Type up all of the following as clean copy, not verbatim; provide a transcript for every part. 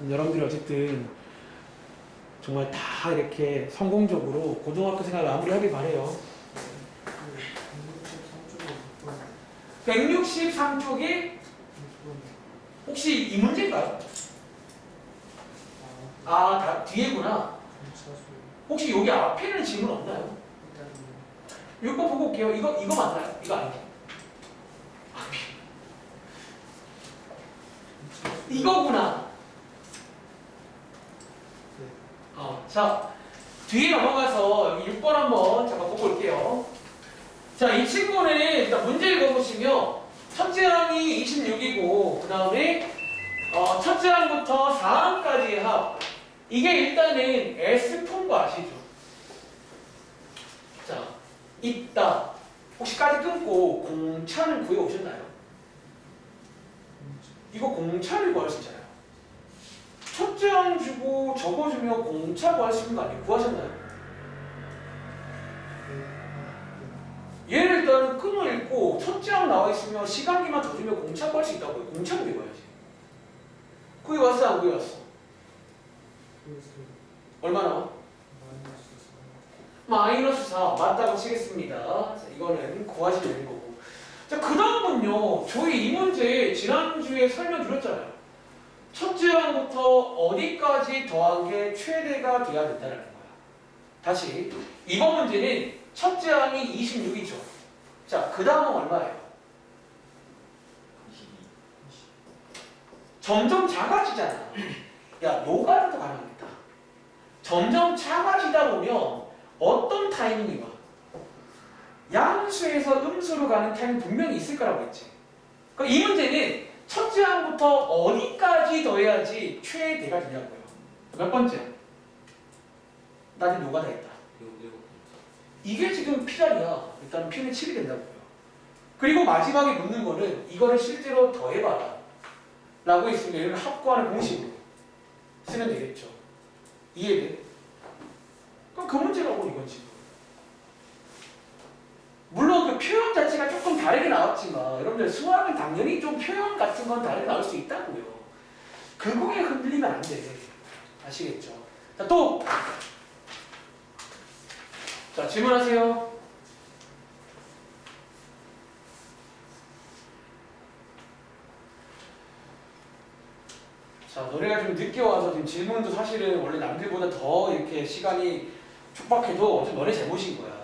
여러분들이 어쨌든 정말 다 이렇게 성공적으로 고등학교 생활 마무리하길 바래요. 163쪽이 혹시 이 문제인가요? 아, 다 뒤에구나. 혹시 여기 앞에는 질문 없나요? 이거 보고 올게요. 이거 맞나요? 이거 아니죠? 이거구나. 자, 뒤에 넘어가서 여기 6번 한번 잠깐 보고 올게요. 자, 이 친구는 일단 문제 읽어보시면 첫째 항이 26이고 그 다음에 첫째 항부터 4항까지의 합. 이게 일단은 S푼 거 아시죠? 자, 있다. 혹시까지 끊고 공차는 구해 오셨나요? 이거 공차를 구할 수 있잖아요. 첫째 항 주고 적어주면 공차 구할 수 있는 거 아니에요? 구하셨나요? 얘를 일단은 끊어 읽고 첫째 항 나와 있으면 시간기만 더 주면 공차 구할 수 있다고요. 공차를 읽어야지. 구해 왔어, 안 구해 왔어? 얼마나? 마이너스 4 맞다고 치겠습니다. 자, 이거는 구하시면 되는 거고. 자, 그 다음은요. 저희 이 문제 지난주에 설명드렸잖아요. 첫째 항부터 어디까지 더한 게 최대가 돼야 된다는 거야. 다시 이번 문제는 첫째 항이 26이죠. 자, 그 다음은 얼마예요? 22. 점점 작아지잖아. 야, 노가다도 가능하겠다. 점점 작아지다 보면 어떤 타이밍이 와? 양수에서 음수로 가는 타이밍 분명히 있을 거라고 했지. 그러니까 이 문제는 첫째 항부터 어디까지 더해야지 최대가 되냐고요. 몇 번째? 나는 노가다 했다. 이게 지금 P자리야. 일단 P는 7이 된다고요. 그리고 마지막에 묻는 거는 이거를 실제로 더해봐라 라고 했으면 이런 합구하는 공식으로 쓰면 되겠죠. 이해돼? 그럼 그 문제라고 이건 지금. 물론 그 표현 자체가 조금 다르게 나왔지만 여러분들 수학은 당연히 좀 표현 같은 건 다르게 나올 수 있다고요. 그거에 흔들리면 안 돼. 아시겠죠? 자, 또! 자, 질문하세요. 자, 너네가 좀 늦게 와서 지금 질문도 사실은 원래 남들보다 더 이렇게 시간이 촉박해도 어차피 너네 잘못인 거야.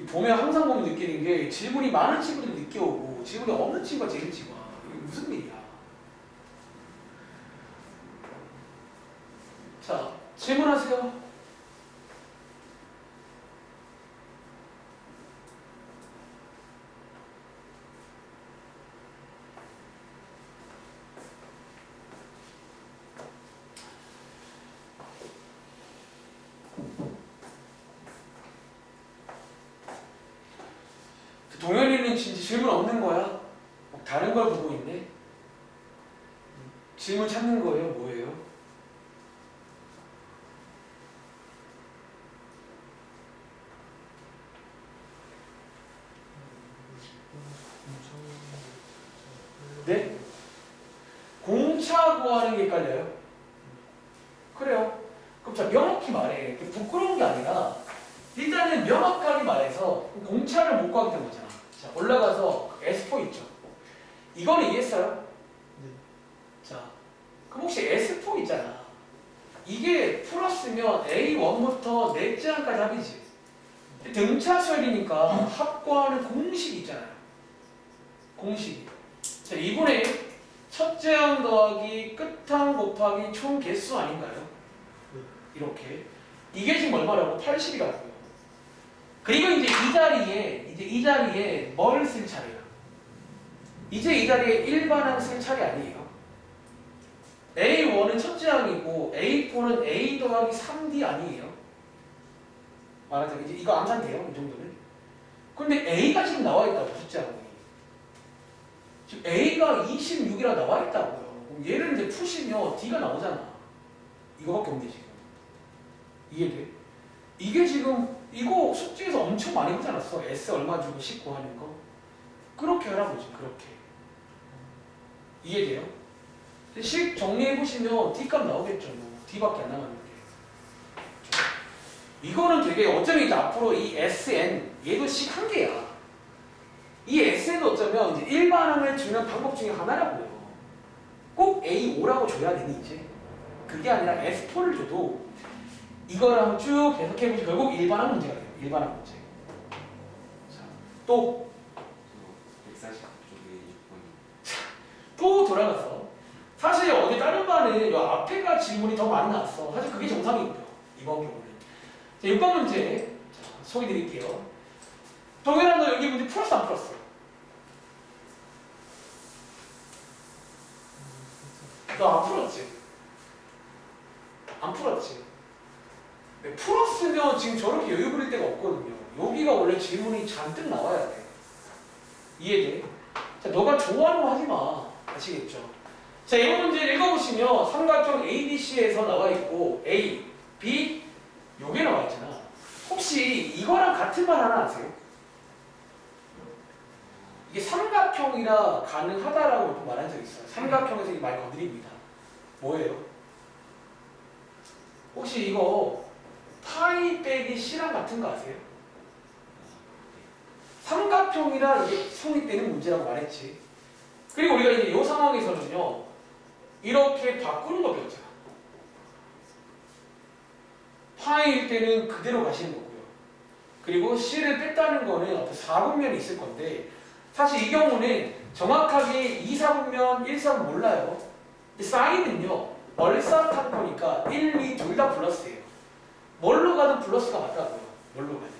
보면 항상 보면 느끼는 게 질문이 많은 친구들이 늦게 오고 질문이 없는 친구가 제일 일찍 와. 이게 무슨 일이야? 자, 질문하세요. 동현이는 진짜 질문 없는 거야? 다른 걸 보고 있네? 질문 찾는 거예요? 뭐예요? 네? 공차 구하는 게 헷갈려요? 그래요. 그럼 자, 명확히 말해. 부끄러운 게 아니라 일단은 명확하게 말해서 공차를 못 구하기 때문에 거잖아. 자, 올라가서 S4 있죠? 이거는 이해했어요? 네. 자, 그럼 혹시 S4 있잖아. 이게 풀었으면 A1부터 넷째 항까지 합이지. 등차수열이니까 합구하는 공식이 있잖아요. 공식이. 자, 2분의 첫째 항 더하기 끝항 곱하기 총 개수 아닌가요? 이렇게. 이게 지금 얼마라고? 80이라고요. 그리고 이제 이 자리에 뭘 쓸 차례야? 이제 이 자리에 일반항 쓸 차례 아니에요. A1은 첫째 항이고 A4는 A 더하기 3D 아니에요. 말하자면 이제 이거 암산돼요. 이 정도는. 근데 A가 지금 나와 있다고 첫째 항이. 지금 A가 26이라 나와 있다고요. 그럼 얘를 이제 푸시면 D가 나오잖아. 이거밖에 없네 지금. 이해돼? 이게 지금 이거 숙제에서 엄청 많이 보지 않았어? S 얼마 주고 19 하는 거? 그렇게 하라고 지금 그렇게. 이해돼요? 식 정리해보시면 D값 나오겠죠. 뭐. D밖에 안 남았는데. 이거는 되게 어쩌면 이제 앞으로 이 SN 얘도 식 한 개야. 이 SN은 어쩌면 이제 일반항을 주는 방법 중에 하나라고요. 꼭 A5라고 줘야 되니 이제. 그게 아니라 S4를 줘도 이걸 한번 쭉 해석해보시면 결국 일반항 문제가 돼요. 일반항 문제. 자, 또 149쪽에 6번이. 또 돌아가서 사실 어디 다른 반은 요 앞에가 질문이 더 많이 나왔어. 사실 그게 정상이고요. 이번 경우는. 자, 6번 문제 소개 드릴게요. 동현아 너 여기 문제 풀었어 안 풀었어? 너 안 풀었지? 안 풀었지? 네, 풀었으면 지금 저렇게 여유 부릴 데가 없거든요. 여기가 원래 질문이 잔뜩 나와야 돼. 이해돼? 자, 너가 좋아하는 거 하지 마. 아시겠죠? 자, 이번 문제 읽어보시면 삼각형 ABC에서 나와 있고 A, B 요게 나와 있잖아. 혹시 이거랑 같은 말 하나 아세요? 이게 삼각형이라 가능하다라고 말한 적 있어요. 삼각형에서 이 말 건드립니다. 뭐예요? 혹시 이거 파이 빼기 C랑 같은 거 아세요? 삼각형이라 이게 성립되는 문제라고 말했지. 그리고 우리가 이제 이 상황에서는요, 이렇게 바꾸는 거 배웠잖아. 파이일 때는 그대로 가시는 거고요. 그리고 C를 뺐다는 거는 어떤 사분면이 있을 건데, 사실 이 경우는 정확하게 2사분면, 1사분 몰라요. 근데 사인은요, 얼싸탄 거니까 1, 2 둘 다 플러스예요. 뭘로 가든 플러스가 맞다고요. 뭘로 가든.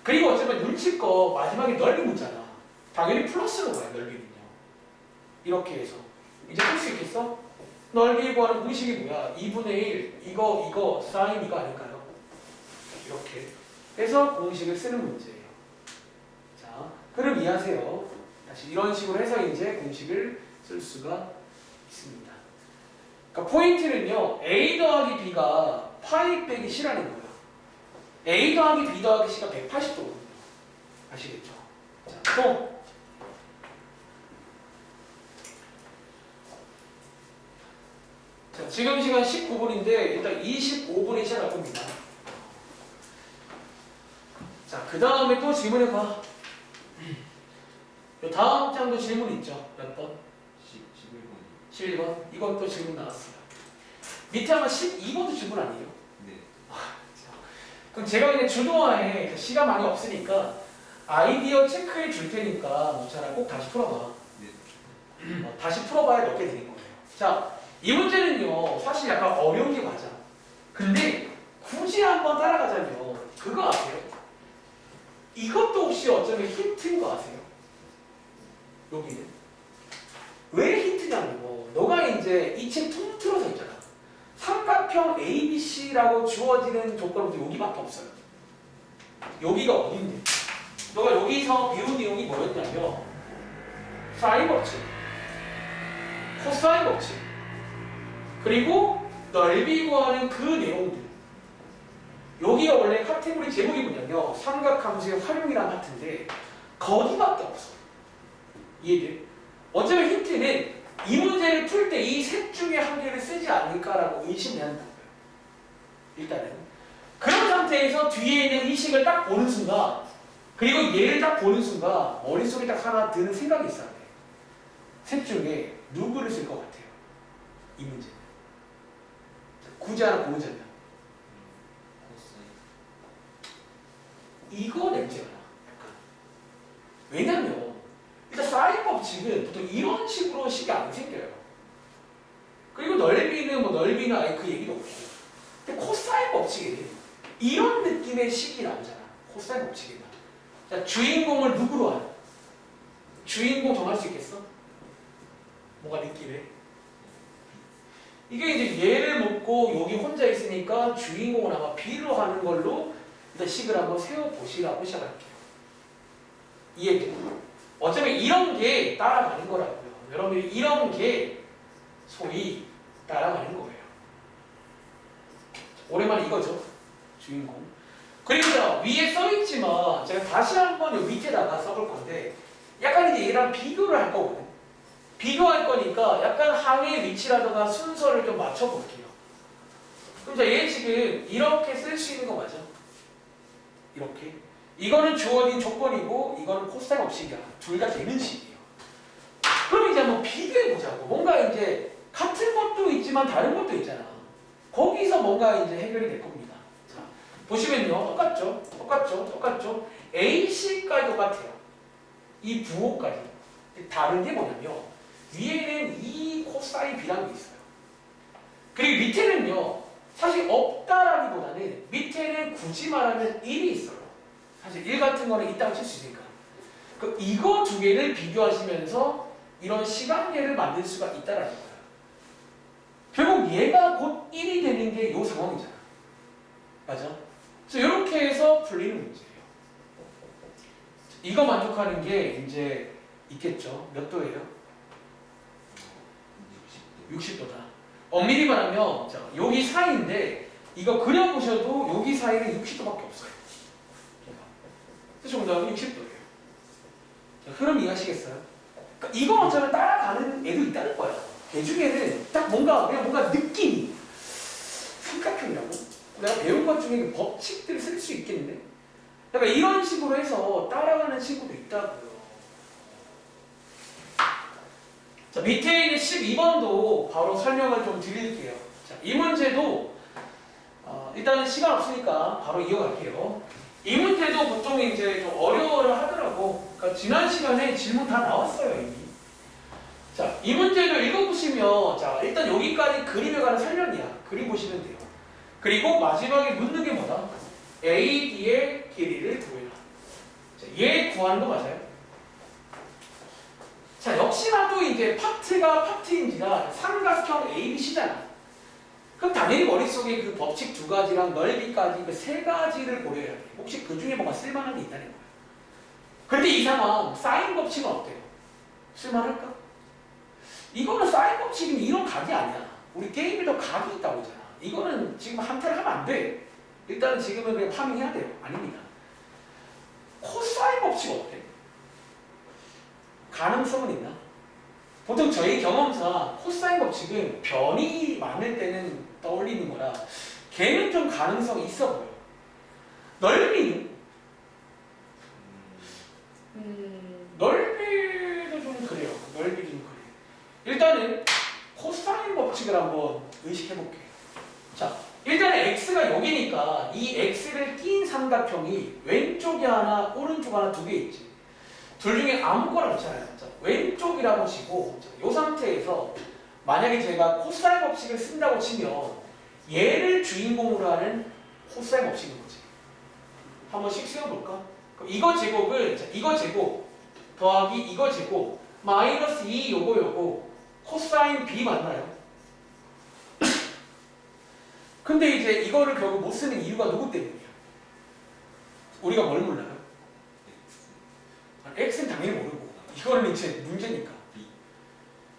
그리고 어쩌면 눈치껏 마지막에 넓이 묻잖아. 당연히 플러스로 가요, 넓이는요. 이렇게 해서. 이제 풀 수 있겠어? 넓이 구하는 공식이 뭐야? 2분의 1, 이거, 사인 이거 아닐까요? 이렇게 해서 공식을 쓰는 문제예요. 자, 흐름 이해하세요. 다시 이런 식으로 해서 이제 공식을 쓸 수가 있습니다. 그러니까 포인트는요, A 더하기 B가 파이 빼기 C라는 거예요. A 더하기 B 더하기 C가 180도거든요. 아시겠죠? 자, 또 자, 지금 시간 19분인데 일단 25분에 시작할 겁니다. 자, 그 다음에 또 질문해봐. 다음 장도 질문 있죠? 몇 번? 11번이. 11번. 이건 또 질문 나왔어요. 밑에 아마 12번도 질문 아니에요? 네. 그럼 제가 그냥 주도하에 시간 많이 없으니까 아이디어 체크해 줄 테니까 무차라 꼭 다시 풀어봐. 네. 다시 풀어봐야 몇 개 되는 거예요. 자, 이 문제는요, 사실 약간 어려운 게 맞아. 근데 굳이 한번 따라가자면 그거 아세요? 이것도 혹시 어쩌면 힌트인 거 아세요? 여기는. 왜 힌트냐면 너가 이제 이 책 통틀어서 있잖아. 삼각형 ABC라고 주어지는 조건은 여기밖에 없어요. 여기가 어딘데? 너가 여기서 배운 내용이 뭐였냐면 사인 법칙, 코사인 법칙, 그리고 넓이 구하는 그 내용들. 여기가 원래 카테고리 제목이 뭐냐면 삼각함수의 활용이란 같은데 거기밖에 없어. 이해돼? 어쩌면 힌트는 이 문제를 풀 때 이 셋 중에 한 개를 쓰지 않을까라고 의심을 한다고요. 일단은 그런 상태에서 뒤에 있는 이 식을 딱 보는 순간, 그리고 얘를 딱 보는 순간 머릿속에 딱 하나 드는 생각이 있어야 돼. 셋 중에 누구를 쓸 것 같아요? 이 문제는. 굳이 하나 고르자면 이거 냄새가 나. 약간. 왜냐면 일단 사인 법칙은 보통 이런 식으로 식이 안 생겨요. 그리고 넓이는 뭐 넓이는 아예 그 얘기도 없고. 근데 코사인 법칙에는 이런 느낌의 식이 나오잖아. 코사인 법칙에는. 자, 주인공을 누구로 하나? 주인공 정할 수 있겠어? 뭐가 느낌에? 이게 이제 얘를 먹고 여기 혼자 있으니까 주인공을 아마 B로 하는 걸로 일단 식을 한번 세워보시라고 시작할게요. 이해돼요? 어쩌면 이런 게 따라가는 거라고요. 여러분이 이런 게 소위 따라가는 거예요. 오랜만에 이거죠. 주인공. 그리고 자, 위에 써있지만 제가 다시 한번 이 밑에다가 써볼 건데 약간 이제 얘랑 비교를 할 거거든. 비교할 거니까 약간 항의 위치라든가 순서를 좀 맞춰볼게요. 그럼 자, 얘 지금 이렇게 쓸 수 있는 거 맞아? 이렇게. 이거는 주어진 조건이고 이거는 코사인 법칙이야. 둘 다 되는 식이에요. 그럼 이제 한번 비교해보자고. 뭔가 이제 같은 것도 있지만 다른 것도 있잖아. 거기서 뭔가 이제 해결이 될 겁니다. 자, 보시면요. 똑같죠? 똑같죠? 똑같죠? AC까지 똑같아요. 이 부호까지. 다른 게 뭐냐면 위에는 2 코사인 B라는 게 있어요. 그리고 밑에는요. 사실 없다라기보다는 밑에는 굳이 말하면 1이 있어요. 사실 1 같은 거는 있다고 칠 수 있으니까. 그 이거 두 개를 비교하시면서 이런 시간계를 만들 수가 있다라는 거예요. 결국 얘가 곧 1이 되는 게 이 상황이잖아. 맞아? 그래서 이렇게 해서 풀리는 문제예요. 이거 만족하는 게 이제 있겠죠. 몇 도예요? 60도다. 엄밀히 말하면 자, 여기 사이인데 이거 그려보셔도 여기 사이는 60도밖에 없어요. 그래서 정답은 60도예요. 자, 흐름 이해하시겠어요? 그러니까 이거만처럼 따라가는 애도 있다는 거야. 걔 중에는 딱 뭔가 그냥 뭔가 느낌이 삼각형이라고? 내가 배운 것 중에 법칙들을 쓸 수 있겠네. 그러니까 이런 식으로 해서 따라가는 친구도 있다고요. 자, 밑에 있는 12번도 바로 설명을 좀 드릴게요. 자, 이 문제도 일단은 시간 없으니까 바로 이어갈게요. 이 문제도 보통 이제 좀 어려워를 하더라고. 그러니까 지난 시간에 질문 다 나왔어요, 이미. 자, 이 문제도 읽어보시면, 자, 일단 여기까지 그림에 관한 설명이야. 그림 보시면 돼요. 그리고 마지막에 묻는 게 뭐다? AD의 길이를 구해라. 자, 얘 구하는 거 맞아요? 자, 역시나 또 이제 파트가 파트인지라 삼각형 ABC잖아. 그럼 당연히 머릿속에 그 법칙 두 가지랑 넓이까지 그 세 가지를 고려해야 돼. 혹시 그 중에 뭔가 쓸만한 게 있다는 거야. 그런데 이 상황, 사인 법칙은 어때요? 쓸만할까? 이거는 사인 법칙은 이런 각이 아니야. 우리 게임에도 각이 있다고 하잖아. 이거는 지금 한타를 하면 안 돼. 일단은 지금은 그냥 파밍해야 돼요. 아닙니다. 코사인 법칙 어때? 가능성은 있나? 보통 저희 경험상 코사인 법칙은 변이 많을 때는 떠올리는 거라 걔는 좀 가능성이 있어 보여. 넓이는? 넓이도 좀 그래요. 넓이 좀 그래요. 일단은 코사인 법칙을 한번 의식해 볼게요. 자, 일단은 x가 여기니까 이 x를 낀 삼각형이 왼쪽에 하나, 오른쪽 하나 두 개 있지. 둘 중에 아무거나 괜찮아요. 자, 왼쪽이라고 치고 이 상태에서 만약에 제가 코사인 법칙을 쓴다고 치면 얘를 주인공으로 하는 코사인 법칙인 거지. 한 번씩 세워볼까? 그럼 이거 제곱을 자, 이거 제곱 더하기 이거 제곱 마이너스 2 요거 코사인 B 맞나요? 근데 이제 이거를 결국 못 쓰는 이유가 누구 때문이야? 우리가 뭘 몰라요? X는 당연히 모르고 이거는 이제 문제니까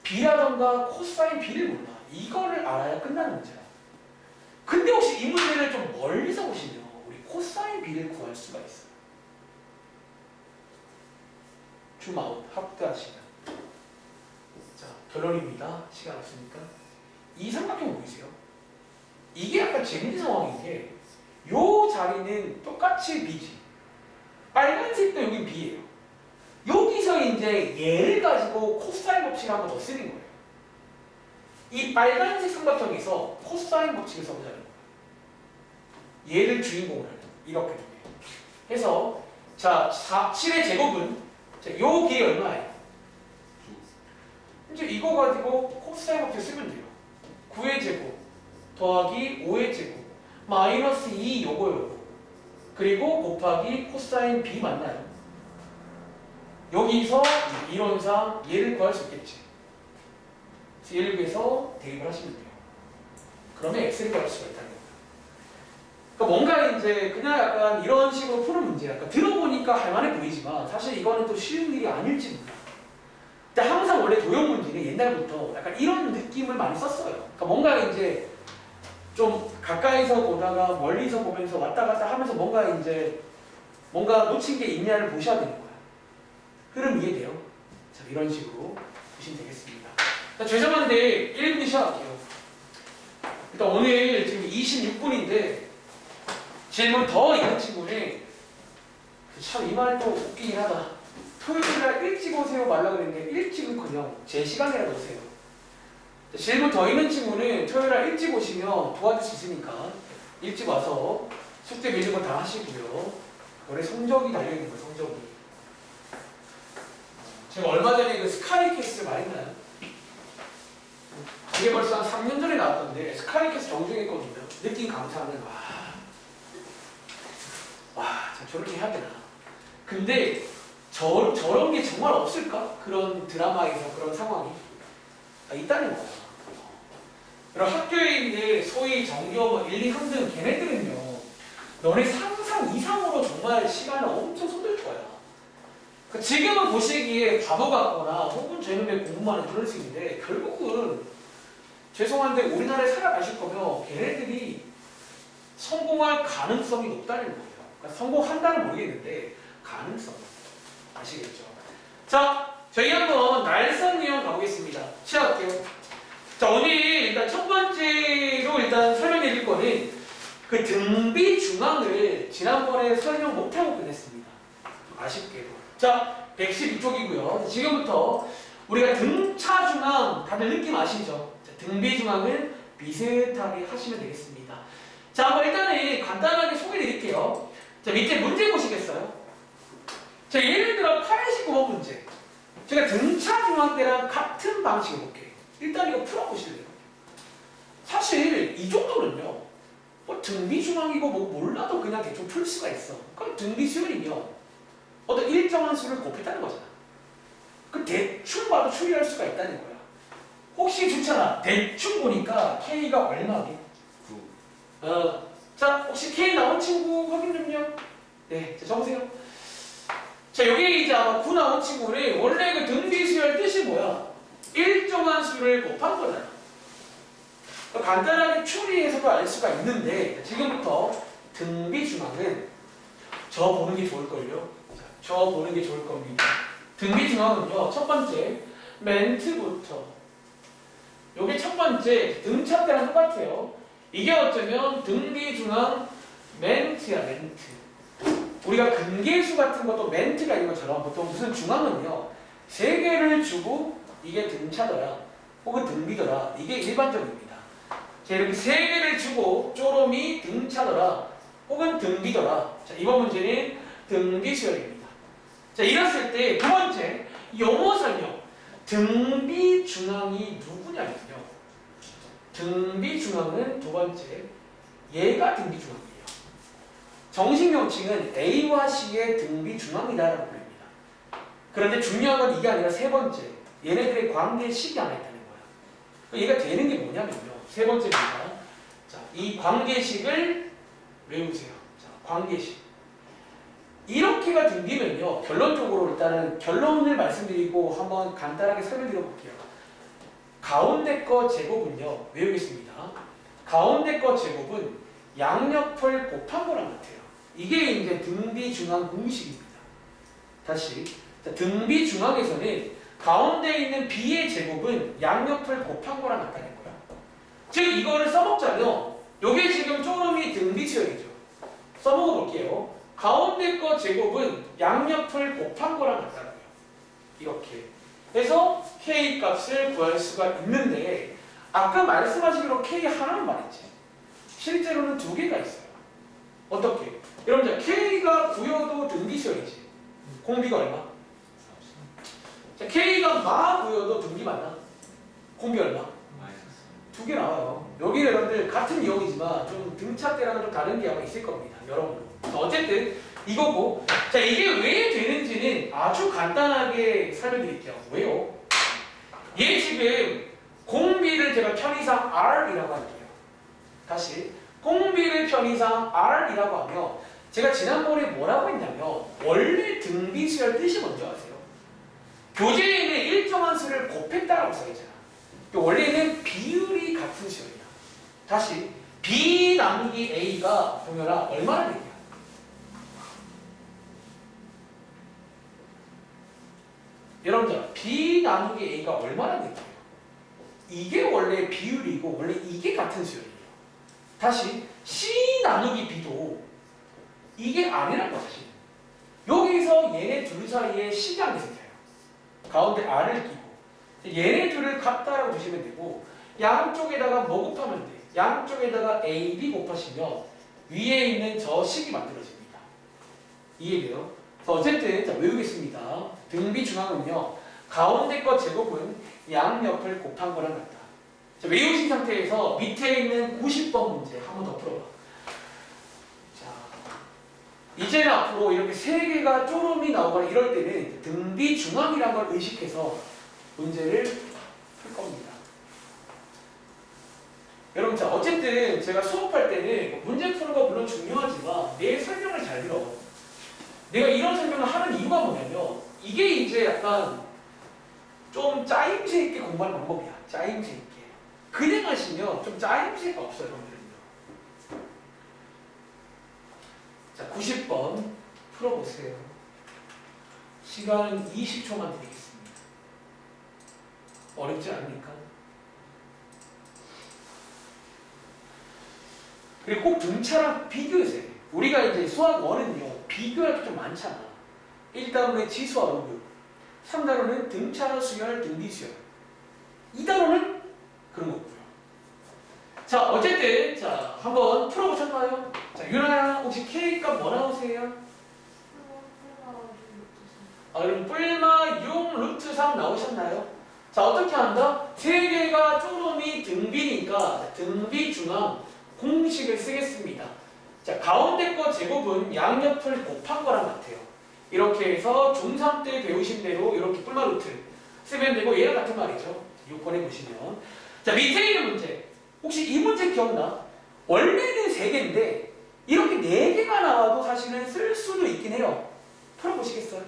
B라던가 코사인 B를 몰라. 이거를 알아야 끝나는 문제야. 근데 혹시 이 문제를 좀 멀리서 보시면 우리 코사인 B를 구할 수가 있어요. 줌아웃 확대하시면 자, 결론입니다. 시간 없으니까 이 삼각형 보이세요? 이게 약간 재밌는 상황인 게 요 자리는 똑같이 B지. 빨간색도 여기 B예요. 여기서 이제 얘를 가지고 코사인 법칙을 한 번 더 쓰는 거예요. 이 빨간색 삼각형에서 코사인 법칙을 써보자는 거예요. 얘를 주인공으로 하는 이렇게 두 개. 해서 자 7의 제곱은 자, 요 길이 얼마예요? 이제 이거 가지고 코사인 법칙 쓰면 돼요. 9의 제곱 더하기 5의 제곱 마이너스 2 요거요. 그리고 곱하기 코사인 B 맞나요? 여기서 이론상 얘를 구할 수 있겠지. 그래서 얘를 구해서 대입을 하시면 돼요. 그러면 x를 구할 수가 있다는 거예요. 그러니까 뭔가 이제 그냥 약간 이런 식으로 푸는 문제야. 그러니까 들어보니까 할만해 보이지만 사실 이거는 또 쉬운 일이 아닐지 몰라. 근데 항상 원래 도형 문제는 옛날부터 약간 이런 느낌을 많이 썼어요. 그러니까 뭔가 이제 좀 가까이서 보다가 멀리서 보면서 왔다 갔다 하면서 뭔가 이제 뭔가 놓친 게 있냐를 보셔야 되는 거야. 흐름 이해돼요? 자, 이런 식으로 보시면 되겠습니다. 죄송한데 1분 시작할게요. 일단 오늘 지금 26분인데 질문 더 있는 친구는 참 이 말 또 웃기긴 하다. 토요일날 일찍 오세요 말라 그랬는데 일찍은커녕 제 시간이라도 오세요. 질문 더 있는 친구는 토요일날 일찍 오시면 도와줄 수 있으니까 일찍 와서 숙제 밀린 거 다 하시고요. 올해 성적이 달려있는 거예요. 성적이. 제가 얼마 전에 그 스카이캐슬 말했나요? 이게 벌써 한 3년 전에 나왔던데 스카이캐슬 정주행했거든요. 느낀 감상은 참 저렇게 해야 되나. 근데 저런 게 정말 없을까? 그런 드라마에서 그런 상황이 있다는 거야. 그럼 학교에 있는 소위 전교 1, 2, 3등 걔네들은요. 너네 상상 이상으로 정말 시간을 엄청 쏟을 거야. 그러니까 지금은 보시기에 바보 같거나 혹은 쟤는 왜 공부만 해 그럴 수 있는데 결국은 죄송한데 우리나라에 살아가실 거면 걔네들이 성공할 가능성이 높다는 거예요. 그러니까 성공한다는 모르겠는데 가능성 아시겠죠? 자, 저희 한번 날선 유형 가보겠습니다. 시작할게요. 자, 오늘 일단 첫 번째로 일단 설명해 드릴 거는 그 등비 중앙을 지난번에 설명 못하고 끝냈습니다. 아쉽게도. 자, 112쪽이고요. 지금부터 우리가 등차 중앙 다들 느낌 아시죠? 자, 등비 중앙은 비슷하게 하시면 되겠습니다. 자, 한번 일단은 간단하게 소개해 드릴게요. 자, 밑에 문제 보시겠어요? 자, 예를 들어 89번 문제. 제가 등차 중앙 때랑 같은 방식을 볼게요. 일단 이거 풀어보실래요? 사실 이 정도는요. 뭐 등비 중앙이고 뭐 몰라도 그냥 대충 풀 수가 있어. 그럼 등비 수열이면 어떤 일정한 수를 곱했다는 거잖아. 그 대충 봐도 추리할 수가 있다는 거야. 혹시 좋잖아. 대충 보니까 K가 얼마게? 9. 자, 혹시 K 나온 친구 확인 좀요. 네, 자, 적으세요. 자, 여기 이제 아마 9 나온 친구는 원래 그 등비 수열 뜻이 뭐야? 일정한 수를 곱한 거잖아. 간단하게 추리해서도 알 수가 있는데 지금부터 등비 중앙은 저 보는 게 좋을걸요. 저 보는 게 좋을 겁니다. 등비 중앙은요. 첫 번째 멘트부터 요게 첫 번째 등차 때랑 똑같아요. 이게 어쩌면 등비 중앙 멘트야. 멘트. 우리가 근계수 같은 것도 멘트가 있는 것처럼 보통 무슨 중앙은요. 3개를 주고 이게 등차더라 혹은 등비더라. 이게 일반적입니다. 자, 이렇게 3개를 주고 쪼롬이 등차더라 혹은 등비더라. 자, 이번 문제는 등비 수열입니다. 자, 이랬을 때 두 번째 용어 설명. 등비 중앙이 누구냐면요. 등비 중앙은 두 번째 얘가 등비 중앙이에요. 정식 명칭은 A와 C의 등비 중앙이다라고 부릅니다. 그런데 중요한 건 이게 아니라 세 번째 얘네들의 관계식이 하나 있다는 거야. 얘가 되는 게 뭐냐면요. 세 번째입니다. 자, 이 관계식을 외우세요. 자, 관계식. 이렇게가 등비면요. 결론적으로 일단은 결론을 말씀드리고 한번 간단하게 설명드려 볼게요. 가운데 거 제곱은요. 외우겠습니다. 가운데 거 제곱은 양옆을 곱한 거랑 같아요. 이게 이제 등비 중앙 공식입니다. 다시. 자, 등비 중앙에서는 가운데 있는 B의 제곱은 양옆을 곱한 거랑 같다는 거야. 즉 이거를 써먹자면 요게 지금 쪼름이 등비 수열이죠. 써먹어 볼게요. 가운데 거 제곱은 양옆을 곱한 거랑 같다고요. 이렇게. 그래서 K 값을 구할 수가 있는데 아까 말씀하시기로 K 하나만 말했지. 실제로는 2개가 있어요. 어떻게? 여러분들 K가 구여도 등비 수열이지. 공비가 얼마? 자, K가 마 구여도 등비 맞나? 공비 얼마? 2개 나와요. 여기 여러분들 같은 유형이지만 좀 등차 때랑은 좀 다른 게 아마 있을 겁니다. 여러분. 어쨌든 이거고. 자, 이게 왜 되는지는 아주 간단하게 설명드릴게요. 왜요? 얘 지금 공비를 제가 편의상 R이라고 할게요. 다시 공비를 편의상 R이라고 하면 제가 지난번에 뭐라고 했냐면 원래 등비수열 뜻이 뭔지 아세요? 교재에는 일정한 수를 곱했다라고 써있잖아. 원래는 비율이 같은 수열이야. 다시 B 나누기 A가 동현아 얼마나 되냐? 여러분들 B 나누기 A가 얼마나 될까요? 이게 원래 비율이고 원래 이게 같은 수열이에요. 다시 C 나누기 B도 이게 아니란 거 사실. 여기서 얘네 둘 사이에 C가 생겨요. 가운데 R을 끼고 얘네 둘을 같다라고 보시면 되고 양쪽에다가 뭐 곱하면 돼? 양쪽에다가 A, B 곱하시면 위에 있는 저 식이 만들어집니다. 이해돼요? 그래서 어쨌든 자, 외우겠습니다. 등비 중앙은요. 가운데 거 제곱은 양옆을 곱한 거랑 같다. 자, 외우신 상태에서 밑에 있는 90번 문제 한 번 더 풀어봐. 자, 이제는 앞으로 이렇게 세 개가 쪼름이 나오거나 이럴 때는 등비 중앙이라는 걸 의식해서 문제를 풀 겁니다. 여러분, 자, 어쨌든 제가 수업할 때는 문제 푸는 거 물론 중요하지만 내 설명을 잘 들어. 내가 이런 설명을 하는 이유가 뭐냐면 이게 이제 약간 좀 짜임새 있게 공부하는 방법이야. 짜임새 있게. 그냥 하시면 좀 짜임새가 없어요, 여러분들은요. 자, 90번 풀어보세요. 시간은 20초만 드리겠습니다. 어렵지 않습니까? 그리고 꼭 등차랑 비교해서 해요. 우리가 이제 수학 1은요, 비교할 게 좀 많잖아. 1단원의 지수와 로그, 3단원은 등차, 수열, 등비 수열. 2단원은 그런 거고요. 자, 어쨌든, 자, 한번 풀어보셨나요? 자, 유나야, 혹시 K값 뭐 나오세요? 아, 그럼 뿔마 6 루트 3 나오셨나요? 자, 어떻게 한다? 세 개가 쪼름이 등비니까 등비 중앙 공식을 쓰겠습니다. 자, 가운데 거 제곱은 양옆을 곱한 거랑 같아요. 이렇게 해서 중3 때 배우신 대로 이렇게 뿔마 루트 쓰면 되고 얘랑 같은 말이죠. 6번에 보시면. 자, 밑에 있는 문제. 혹시 이 문제 기억나? 원래는 3개인데 이렇게 4개가 나와도 사실은 쓸 수도 있긴 해요. 풀어보시겠어요?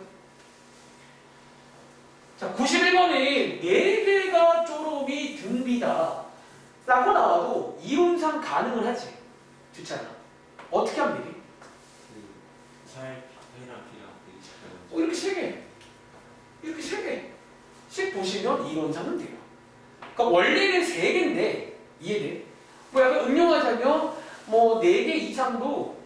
자, 91번에 4개가 쪼름이 등비다 라고 나와도 이론상 가능은 하지. 좋잖아. 어떻게 하면 되지? 살 A랑 B랑 이렇게 3개. 이렇게 3개씩 보시면 이론상은 돼요. 그러니까 원래는 3개인데 이해돼? 뭐 약간 응용하자면 뭐 4개 이상도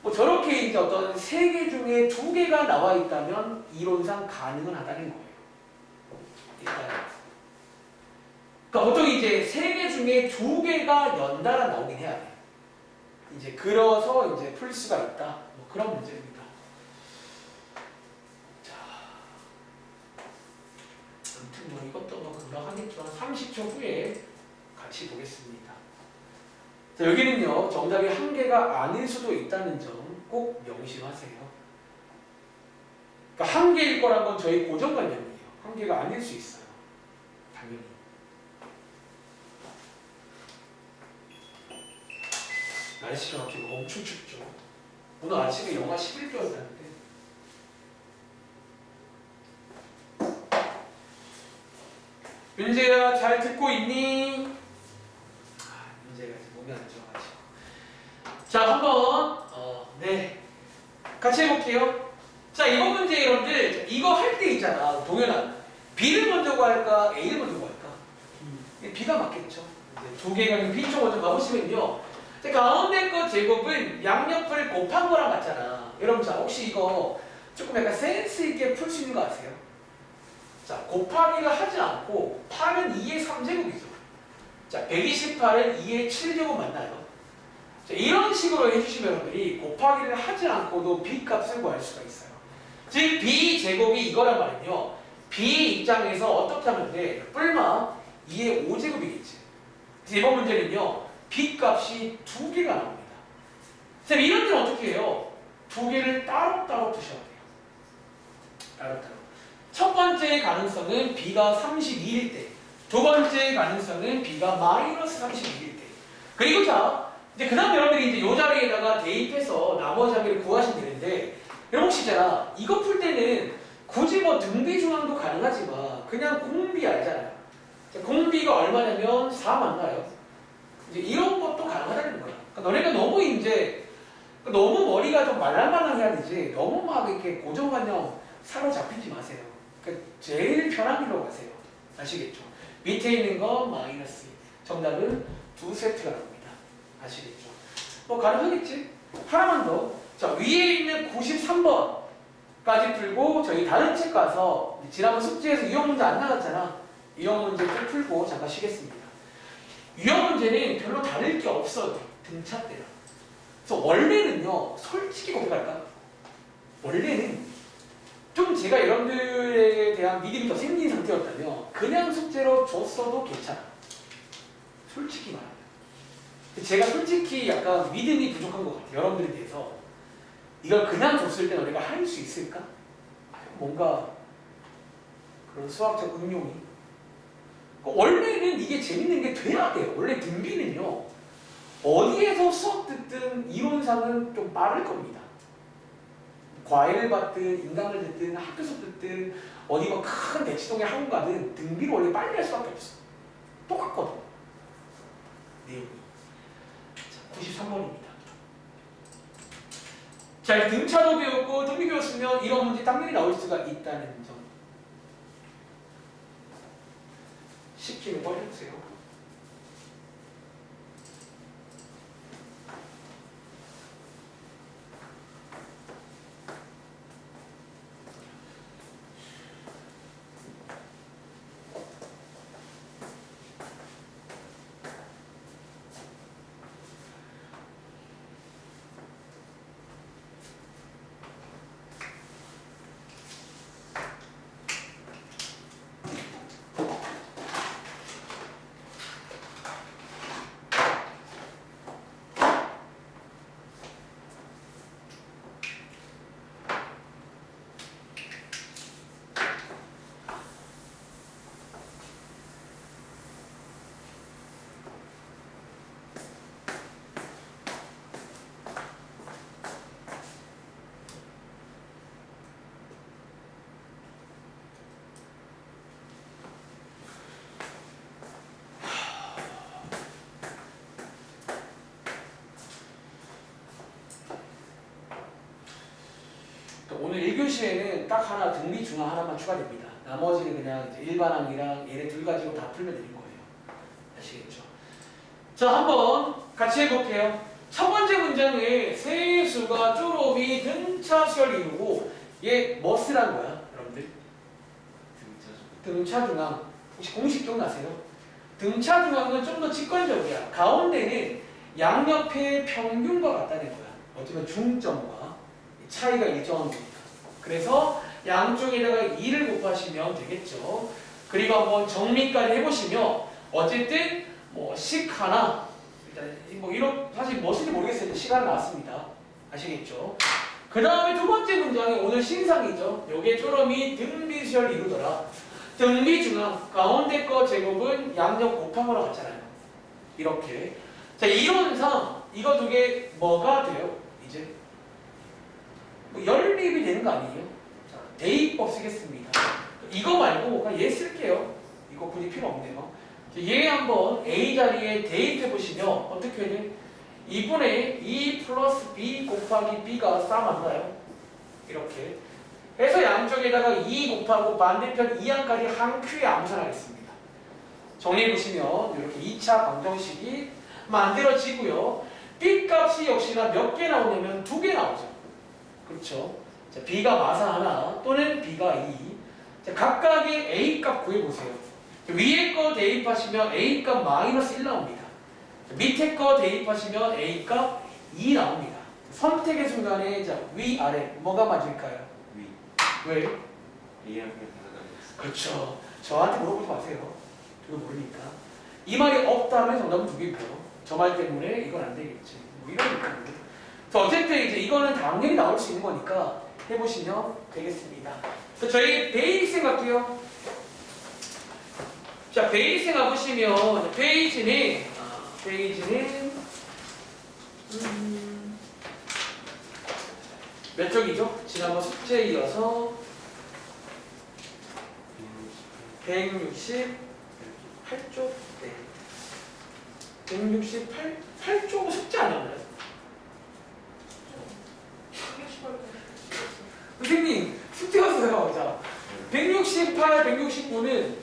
뭐 저렇게 이제 어떤 3개 중에 2개가 나와 있다면 이론상 가능은 하다는 거예요. 일단. 그러니까 보통 이제 3개 중에 2개가 연달아 나오긴 해야 돼. 이제 그래서 이제 풀 수가 있다. 뭐 그런 문제입니다. 자, 아무튼 뭐 이것도 뭐 금방 하겠지만 30초 후에 같이 보겠습니다. 자, 여기는요 정답이 1개가 아닐 수도 있다는 점 꼭 명심하세요. 그러니까 1개일 거란 건 저희 고정관념이에요. 1개가 아닐 수 있어요. 당연히. 날씨가 갑자기 엄청 춥죠. 오늘 아침에 영하 11도였다는데. 윤재야 잘 듣고 있니? 윤재가 지금 몸이 안 좋아가지고. 자, 한번 네 같이 해볼게요. 자, 이번 문제 여러분들 이거 할 때 있잖아. 동현아, B를 먼저 구할까 A를 먼저 구할까? B가 맞겠죠. 이제 2개가 B 쪽 먼저 가보시면요. 자, 가운데 거 제곱은 양옆을 곱한 거랑 같잖아. 여러분, 자, 혹시 이거 조금 약간 센스 있게 풀 수 있는 거 아세요? 자, 곱하기를 하지 않고 8은 2의 3제곱이죠. 자, 128은 2의 7제곱 맞나요? 자, 이런 식으로 해주시면 여러분들이 곱하기를 하지 않고도 B 값을 구할 수가 있어요. 즉, B 제곱이 이거란 말은요. B 입장에서 어떻게 하면 돼? 뿔마 2의 5제곱이겠지. 그래서 이번 문제는요. B 값이 2개가 나옵니다. 쌤, 이럴 때는 어떻게 해요? 2개를 따로따로 두셔야 돼요. 따로따로. 첫 번째 가능성은 B가 32일 때, 두 번째 가능성은 B가 마이너스 32일 때. 그리고 자, 이제 그 다음 여러분들이 이제 이 자리에다가 대입해서 나머지 자리를 구하시면 되는데, 여러분 혹시 있잖아, 이거 풀 때는 굳이 뭐 등비 중앙도 가능하지만 그냥 공비 알잖아요. 공비가 얼마냐면 4 맞나요? 이제 이런 것도 가능하다는 거야. 그러니까 너네가 너무 이제 너무 머리가 좀 말랑말랑해야 되지 너무 막 이렇게 고정관념 사로잡히지 마세요. 그러니까 제일 편한 길로 가세요. 아시겠죠? 밑에 있는 거 마이너스 2. 정답은 두 세트가 나옵니다. 아시겠죠? 뭐 가능하겠지? 하나만 더. 자, 위에 있는 93번까지 풀고 저희 다른 책 가서 지난번 숙제에서 유형 문제 안 나갔잖아. 유형 문제 좀 풀고 잠깐 쉬겠습니다. 유형 문제는 별로 다를 게 없어요. 등차 때랑. 그래서 원래는요, 솔직히 고백할까? 원래는 좀 제가 여러분들에 대한 믿음이 더 생긴 상태였다면 그냥 숙제로 줬어도 괜찮아. 솔직히 말하면. 제가 솔직히 약간 믿음이 부족한 것 같아요. 여러분들에 대해서. 이걸 그냥 줬을 때 너네가 할 수 있을까? 뭔가 그런 수학적 응용이. 원래는 이게 재밌는 게 돼야 돼요. 원래 등비는요. 어디에서 수업 듣든 이론상은 좀 빠를 겁니다. 과외를 받든 인강을 듣든 학교 수업 듣든 어디 뭐 큰 대치동에 학원 가든 등비를 원래 빨리 할 수밖에 없어. 똑같거든. 내용이. 93번입니다. 자, 등차도 배웠고 등비 배웠으면 이런 문제 당연히 나올 수가 있다는 점. 시키는 거 해주세요. 오늘 1교시에는 딱 하나 등비 중앙 하나만 추가됩니다. 나머지는 그냥 이제 일반항이랑 얘네 둘 가지고 다 풀면 되는 거예요. 아시겠죠? 자, 한번 같이 해볼게요. 첫 번째 문장에 세수가 쪼로미 등차수열 이루고 얘 뭐 쓰란 거야? 여러분들? 등차 중앙. 혹시 공식 기억나세요? 등차 중앙은 좀 더 직관적이야. 가운데는 양옆의 평균과 같다는 거야. 어쩌면 중점과 차이가 일정한 겁니다. 그래서 양쪽에다가 2를 곱하시면 되겠죠. 그리고 한번 정리까지 해보시면 어쨌든 뭐 식 하나 일단 뭐 이런 사실 무엇인지 모르겠어요. 시간 나왔습니다. 아시겠죠? 그 다음에 두 번째 문장이 오늘 신상이죠. 요게 쪼러미 등비수열 이루더라. 등비 중앙 가운데 거 제곱은 양옆 곱한 거랑 같잖아요. 이렇게. 자, 이론상 이거 두 개 뭐가 돼요? 이제 뭐 연립이 되는 거 아니에요? 자, 대입법 쓰겠습니다. 이거 말고 그냥 얘 쓸게요. 이거 굳이 필요 없네요. 얘 한번 A 자리에 대입해 보시면 어떻게 돼? 2분의 2 플러스 B 곱하기 B가 싸맞나요? 이렇게 해서 양쪽에다가 2 곱하고 반대편 2항까지 한 큐에 암산하겠습니다. 정리해 보시면 이렇게 2차 방정식이 만들어지고요. B 값이 역시나 몇 개 나오냐면 2개 나오죠. 그렇죠? 자, B가 마사 하나 또는 B가 2. 자, 각각의 A 값 구해보세요. 위에 거 대입하시면 A 값 마이너스 1 나옵니다. 자, 밑에 거 대입하시면 A 값 2 나옵니다. 선택의 순간에 자, 위, 아래 뭐가 맞을까요? 위. 왜? A랑 그냥 다르다. 그렇죠. 저한테 물어보지 마세요. 저도 모르니까. 이 말이 없다면 정답은 두 개고요. 저 말 때문에 이건 안 되겠지. 뭐 이런 느낌으로. 자, 어쨌든 이제 이거는 당연히 나올 수 있는 거니까 해보시면 되겠습니다. 자, 저희 베이징 갈게요. 자, 베이징 가보시면 베이징은 몇 쪽이죠? 지난번 숙제에 이어서 168쪽? 네. 168쪽 숙제 아니었나요? 선생님 숙제 왔어요. 자, 168, 169는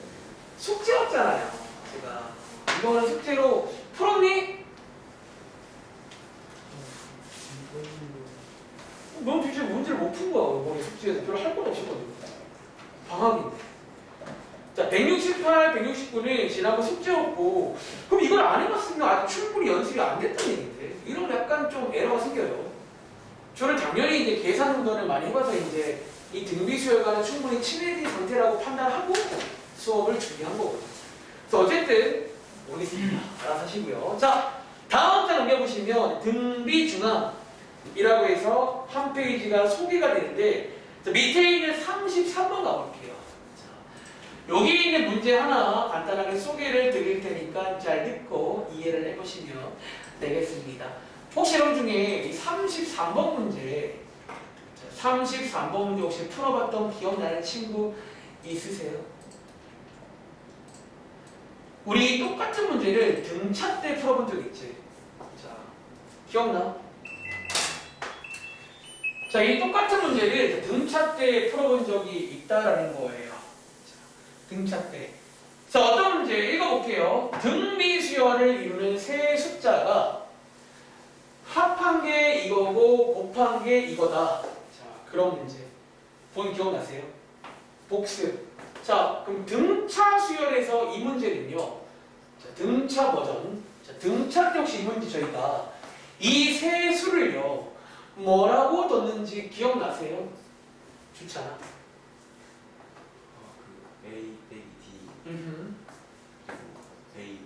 안 해봤으면 아직 충분히 연습이 안 됐다는 얘기인데 이러면 약간 좀 에러가 생겨요. 저는 당연히 이제 계산 운동을 많이 해봐서 이제 이 등비 수열과는 충분히 친해진 상태라고 판단하고 수업을 준비한 거거든요. 그래서 어쨌든 모르겠습니다. 알아서 하시고요. 자, 다음 장 넘겨보시면 등비 중함이라고 해서 한 페이지가 소개가 되는데 밑에 있는 33번 가볼게요. 자, 여기 있는 문제 하나 간단하게 소개를 드릴 테니까 잘 듣고 이해를 해보시면 되겠습니다. 혹시 여러분 중에 이 33번 문제 33번 문제 혹시 풀어봤던 기억나는 친구 있으세요? 우리 똑같은 문제를 등차 때 풀어본 적 있지? 자, 기억나? 자, 이 똑같은 문제를 등차 때 풀어본 적이 있다라는 거예요. 자, 등차 때. 자, 어떤 문제 읽어볼게요. 등비수열을 이루는 세 숫자가 합한 게 이거고 곱한 게 이거다. 자, 그런 문제. 본 기억나세요? 복습. 자, 그럼 등차 수열에서 이 문제는요. 자, 등차 버전. 자, 등차 때 혹시 이 문제 저희가 이 세 수를요. 뭐라고 뒀는지 기억나세요? 좋잖아. 그 A 빼기 D 그리고 A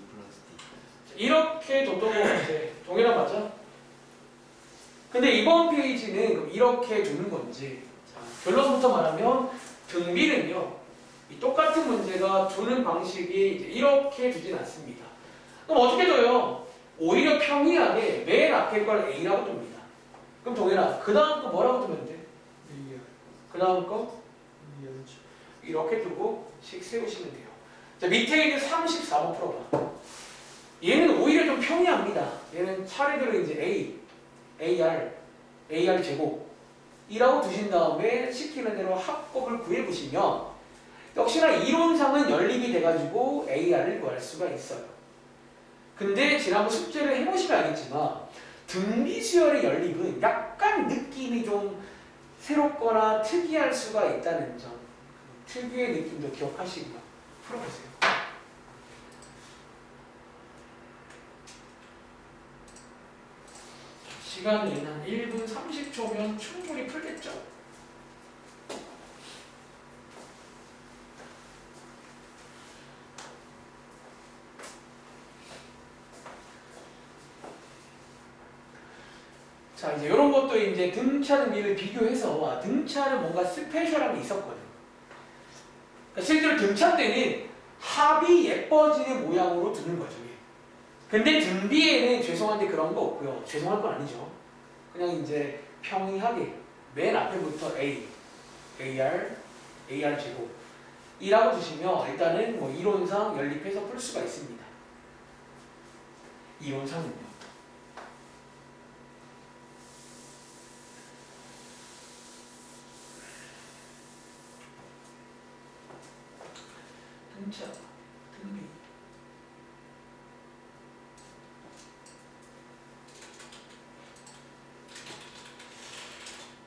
플러스 D. 이렇게 뒀던 거 이제 동일한 맞아? 근데 이번 페이지는 그럼 이렇게 두는 건지. 자, 결론부터 말하면 등비는요. 이 똑같은 문제가 두는 방식이 이제 이렇게 두진 않습니다. 그럼 어떻게 둬요? 오히려 평이하게 맨 앞에 걸 A라고 둡니다. 그럼 동현아, 그 다음 거 뭐라고 두면 돼? 그 다음 거? 이렇게 두고 식 세우시면 돼요. 자, 밑에 있는 34번 풀어봐. 얘는 오히려 좀 평이합니다. 얘는 차례대로 이제 AR 제곱 이라고 두신 다음에 시키는 대로 합곱을 구해보시면 역시나 이론상은 연립이 돼가지고 AR을 구할 수가 있어요. 근데 지난번 숙제를 해보시면 알겠지만 등비수열의 연립은 약간 느낌이 좀 새롭거나 특이할 수가 있다는 점, 특유의 느낌도 기억하시고요. 풀어보세요. 시간이 한 1분 30초면 충분히 풀겠죠? 자, 이제 이런 것도 이제 등차 등비를 비교해서 등차는 뭔가 스페셜한 게 있었거든. 그러니까 실제로 등차 때는 합이 예뻐지는 모양으로 두는 거죠. 근데 등비에는 죄송한데 그런 거 없고요. 죄송할 건 아니죠. 그냥 이제 평이하게 맨 앞에부터 AR 제곱 이라고 두시면 일단은 뭐 이론상 연립해서 풀 수가 있습니다. 이론상은요. 등차, 등비.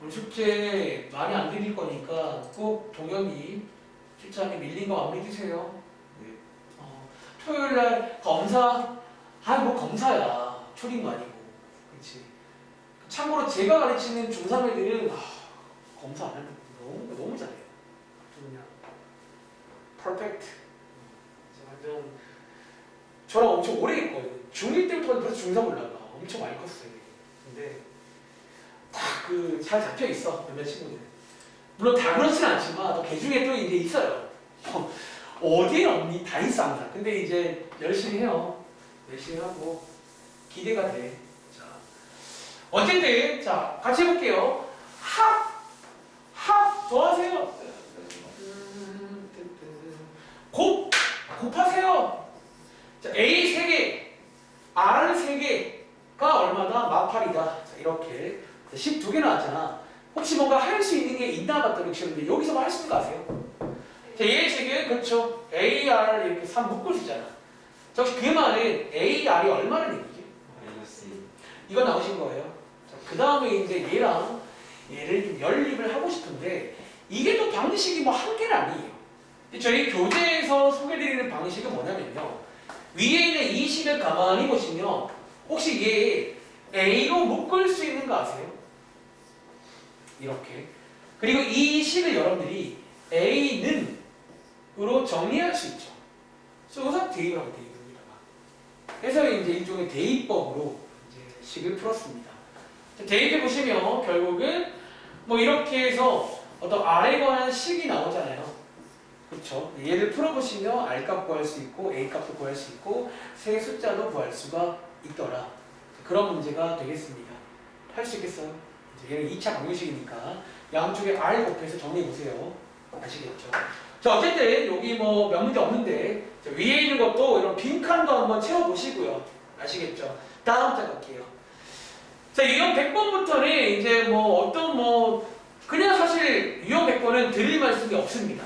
오늘 숙제 많이 안 드릴 거니까 꼭 동영이 출장에 밀린 거 마무리 주세요. 네. 토요일날 검사, 뭐 검사야. 초딩도 아니고. 그렇지. 참고로 제가 가르치는 중3 애들은 검사 안 하는 너무 잘해요. 그냥 퍼펙트. 완전 저랑 엄청 오래 했거든요. 중1 때부터 벌써 중3 올라가. 엄청 많이 컸어요. 근데 딱 그 잘 잡혀 있어. 몇몇 친구들. 물론 다 그렇진 않지만 또 개 중에 또 이제 있어요. 어디에 없니? 다 있어 항상. 근데 이제 열심히 해요. 열심히 하고 기대가 돼. 자, 어쨌든 자 같이 해볼게요. 합 더하세요. 곱하세요. 자, A 3개, R 3개가 얼마다? 마팔이다. 자, 이렇게 12개 나왔잖아. 혹시 뭔가 할 수 있는 게 있나 봤더니 근데 여기서 뭐 할 수 있는 거 아세요? 자, 얘 지금 그렇죠. AR 이렇게 3 묶을 수 있잖아. 자, 혹시 그 말은 AR이 얼마나 얘기지? 마이너스 이거 나오신 거예요. 자, 그 다음에 이제 얘랑 얘를 좀 연립을 하고 싶은데 이게 또 방식이 뭐 한 개는 아니에요. 저희 교재에서 소개드리는 방식은 뭐냐면요. 위에 있는 이 식을 가만히 보시면 혹시 이게 A로 묶을 수 있는 거 아세요? 이렇게. 그리고 이 식을 여러분들이 A는 으로 정리할 수 있죠. 그래서 대입을 하면 대입입니다. 그래서 이제 일종의 대입법으로 이제 식을 풀었습니다. 대입해 보시면 결국은 뭐 이렇게 해서 어떤 R에 관한 식이 나오잖아요. 그렇죠? 얘를 풀어보시면 R값 구할 수 있고 A값도 구할 수 있고 세 숫자도 구할 수가 있더라. 그런 문제가 되겠습니다. 할 수 있겠어요? 이제 얘는 2차 방정식이니까 양쪽에 R 곱해서 정리해보세요. 아시겠죠? 자, 어쨌든 여기 뭐 몇 문제 없는데 위에 있는 것도 이런 빈칸도 한번 채워보시고요. 아시겠죠? 다음 장 갈게요. 자, 유형 100번부터는 이제 뭐 어떤 뭐 그냥 사실 유형 100번은 드릴 말씀이 없습니다.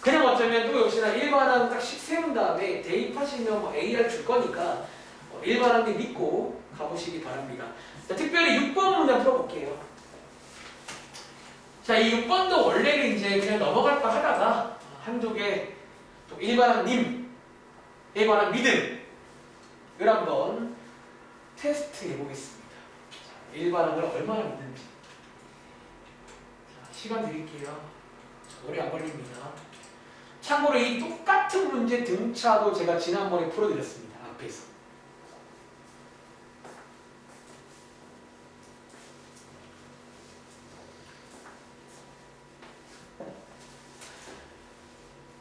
그냥 어쩌면 또 역시나 일반항 딱 세운 다음에 대입하시면 뭐 AR 줄 거니까 일반항 믿고 가보시기 바랍니다. 자, 특별히 6번 문제 풀어볼게요. 자, 이 6번도 원래는 이제 그냥 넘어갈까 하다가 한두 개 일반항님에 관한 믿음을 한번 테스트 해보겠습니다. 일반항을 얼마나 믿는지. 자, 시간 드릴게요. 오래 안 걸립니다. 참고로 이 똑같은 문제 등차도 제가 지난번에 풀어드렸습니다. 앞에서.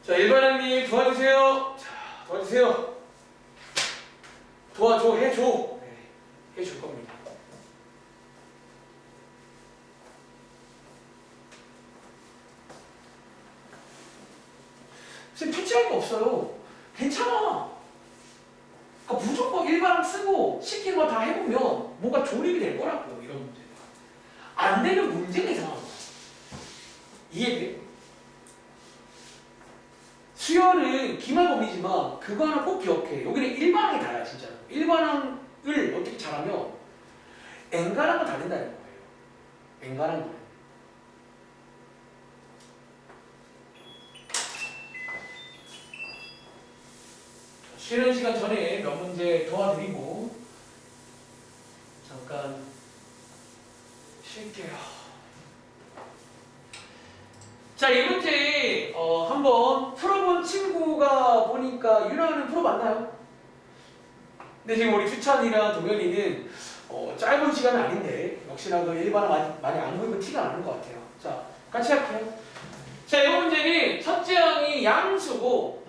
자, 일반항님 도와주세요. 자, 도와주세요. 도와줘, 해줘. 네, 해줄 겁니다. 지금 피치할 거 없어요. 괜찮아. 그러니까 무조건 일반항 쓰고 시킨 거 다 해보면 뭔가 조립이 될 거라고. 이런 문제가. 안 되는 문제가 이상한 거야. 이해돼? 수열은 기말고문이지만 그거 하나 꼭 기억해. 여기는 일반항이 다야 진짜. 일반항을 어떻게 잘하면 N가랑은 다 된다는 거예요. N가랑은. 쉬는 시간 전에 몇 문제 도와드리고 잠깐 쉴게요. 자, 이 문제 한번 풀어본 친구가 보니까 유나는 풀어봤나요? 근데 지금 우리 추찬이랑 동현이는 짧은 시간은 아닌데 역시나 그 일반은 많이 안 보이고 티가 나는 것 같아요. 자, 같이 할게요. 자, 이 문제는 첫째 항이 양수고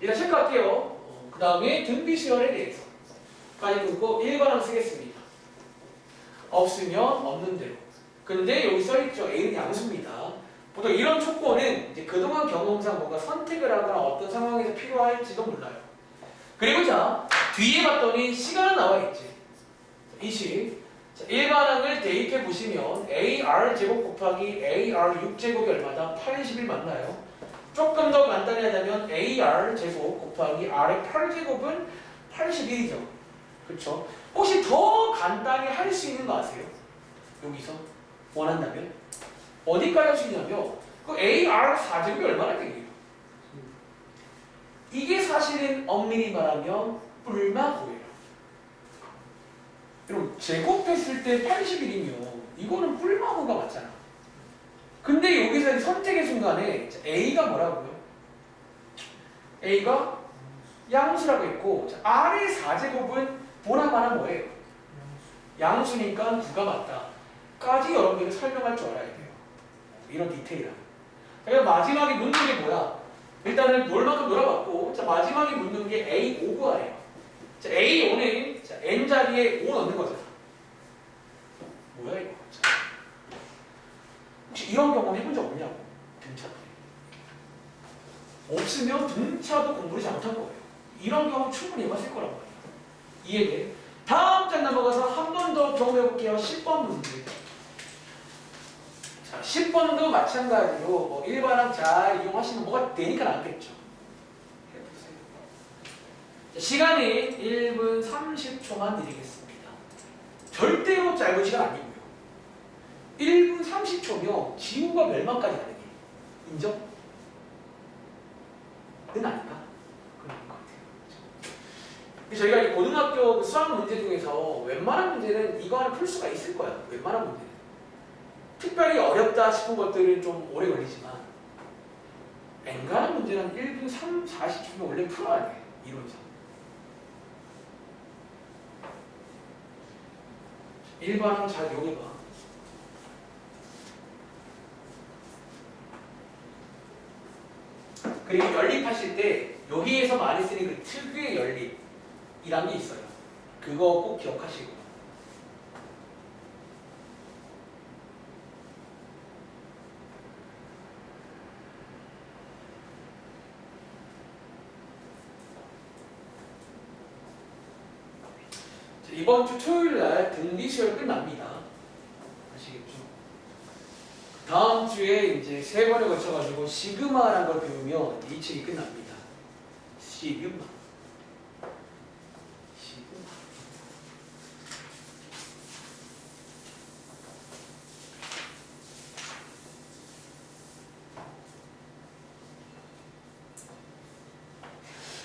일단 체크할게요. 그 다음에 등비수열에 대해서 까지 긋고 일반항 쓰겠습니다. 없으면 없는 대로. 근데 여기 써있죠. A는 양수입니다. 보통 이런 조건은 이제 그동안 경험상 뭔가 선택을 하거나 어떤 상황에서 필요할지도 몰라요. 그리고 자, 뒤에 봤더니 시간은 나와있지. 20. 자, 일반항을 대입해 보시면 AR 제곱 곱하기 AR 6제곱이 얼마다? 80일 맞나요? 조금 더 간단히 하자면 AR 제곱 곱하기 R의 8제곱은 81이죠. 그렇죠? 혹시 더 간단히 할 수 있는 거 아세요? 여기서 원한다면 어디까지 할 수 있냐면 그 AR 4제곱이 얼마나 되게요? 이게 사실은 엄밀히 말하면 뿔마고예요. 여러분 제곱했을 때 81이면 이거는 뿔마고가 맞잖아. 근데 여기서 선택의 순간에 A가 뭐라고요? A가 양수라고 했고 R의 4제곱은 보나마나 뭐예요? 양수니까 9가 맞다. 까지 여러분들이 설명할 줄 알아야 돼요. 이런 디테일함. 그러니까 마지막에 묻는 게 뭐야? 일단은 놀만큼 놀아봤고 자, 마지막에 묻는 게 A5구하래요. 자, A5는 자, N 자리에 5 넣는 거잖아. 뭐야 이거? 자, 혹시 이런 경험 해본 적 없냐고? 등차 때. 없으면 등차도 공부를 잘못한 거예요. 이런 경험 충분히 해봤을 거란 말이에요. 이해돼? 다음 장 넘어가서 한 번 더 경험해볼게요. 10번 문제. 자, 10번도 마찬가지로 뭐 일반항 잘 이용하시면 뭐가 되니까 나왔겠죠. 해보세요. 자, 시간이 1분 30초만 드리겠습니다. 절대로 짧은 시간 아니고요. 1분 30초면 지구가 멸망까지 가는 게 인정? 는 아닌가? 그런 것 같아요. 저희가 이 고등학교 그 수학 문제 중에서 웬만한 문제는 이거 하나 풀 수가 있을 거야. 웬만한 문제는. 특별히 어렵다 싶은 것들은 좀 오래 걸리지만 엔간한 문제는 1분 3, 40초면 원래 풀어야 돼. 이론상. 1번은 잘 이용해봐. 그리고 연립하실 때 여기에서 많이 쓰는 그 특유의 연립이란 게 있어요. 그거 꼭 기억하시고. 자, 이번 주 토요일 날 등비 시험 끝납니다. 아시겠죠? 다음 주에 이제 3번에 거쳐가지고 시그마라는 걸 배우면 이 책이 끝납니다. 시그마. 시그마.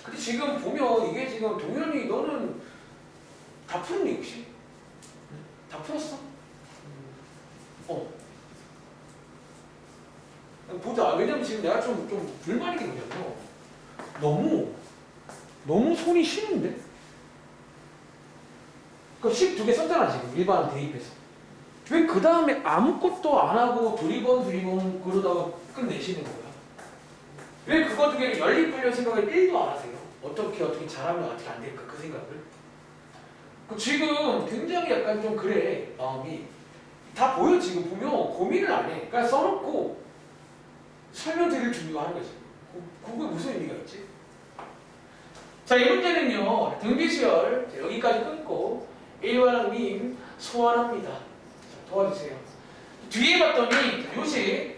근데 지금 보면 이게 지금 동현이 너는 다 풀었니 혹시? 다 풀었어? 보자. 왜냐면 지금 내가 좀 불만이 게 뭐냐면 너무 손이 쉬운데? 그 12개 썼잖아 지금 일반 대입해서. 왜 그 다음에 아무것도 안 하고 두리번 그러다가 끝내시는 거야? 왜 그거 두 개를 연립하려는 생각을 1도 안 하세요? 어떻게 잘하면 어떻게 안 될까 그 생각을? 지금 굉장히 약간 좀 그래 마음이. 다 보여 지금 보면 고민을 안 해. 그냥 써놓고 설명드릴 준비가 하는 거지. 그게 무슨 의미가 있지? 자, 이 문제는요. 등비수열 여기까지 끊고 1반항님 소환합니다. 자, 도와주세요. 뒤에 봤더니 요식